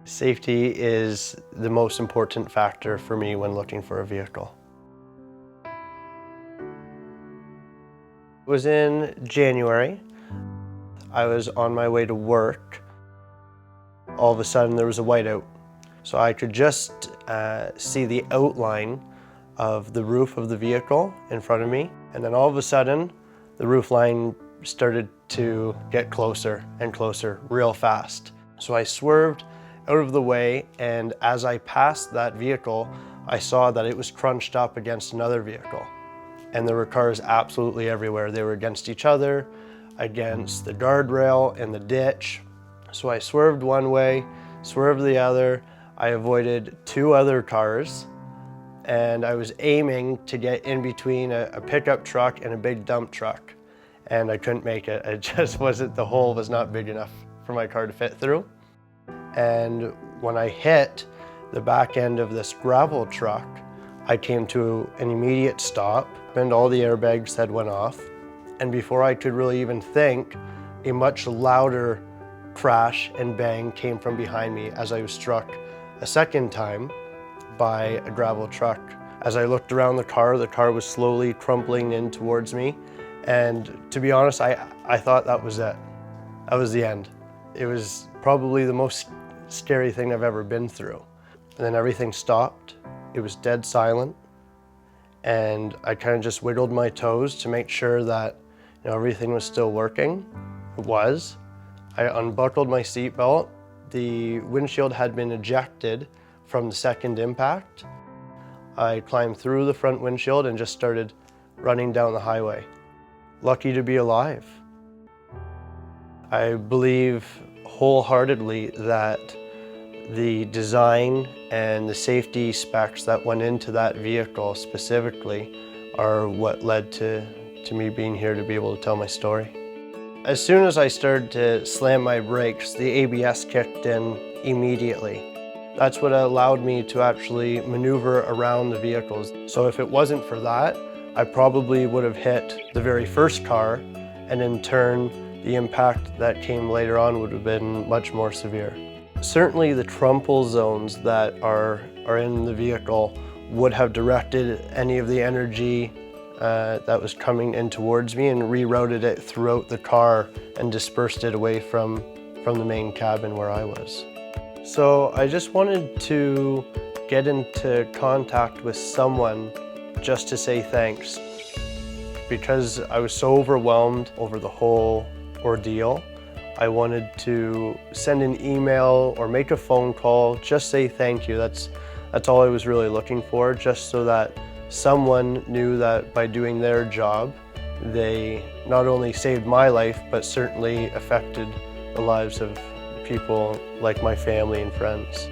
Safety is the most important factor for me when looking for a vehicle. It was in January. I was on my way to work. All of a sudden there was a whiteout. So I could just see the outline of the roof of the vehicle in front of me. And then all of a sudden, the roof line started to get closer and closer real fast. So I swerved out of the way, and as I passed that vehicle, I saw that it was crunched up against another vehicle. And there were cars absolutely everywhere. They were against each other, against the guardrail and the ditch. So I swerved one way, swerved the other. I avoided two other cars, and I was aiming to get in between a pickup truck and a big dump truck. And I couldn't make it. It just wasn't, the hole was not big enough for my car to fit through. And when I hit the back end of this gravel truck, I came to an immediate stop, and all the airbags had went off. And before I could really even think, a much louder crash and bang came from behind me as I was struck a second time by a gravel truck. As I looked around the car was slowly crumpling in towards me. And to be honest, I thought that was it. That was the end. It was probably the most scary thing I've ever been through. And then everything stopped. It was dead silent. And I kind of just wiggled my toes to make sure that everything was still working. It was. I unbuckled my seatbelt. The windshield had been ejected from the second impact. I climbed through the front windshield and just started running down the highway. Lucky to be alive. I believe wholeheartedly that the design and the safety specs that went into that vehicle specifically are what led to me being here to be able to tell my story. As soon as I started to slam my brakes, the ABS kicked in immediately. That's what allowed me to actually maneuver around the vehicles. So if it wasn't for that, I probably would have hit the very first car, and in turn, the impact that came later on would have been much more severe. Certainly the crumple zones that are in the vehicle would have directed any of the energy that was coming in towards me and rerouted it throughout the car and dispersed it away from the main cabin where I was. So I just wanted to get into contact with someone just to say thanks. Because I was so overwhelmed over the whole ordeal, I wanted to send an email or make a phone call, just say thank you. That's all I was really looking for, just so that someone knew that by doing their job, they not only saved my life, but certainly affected the lives of people like my family and friends.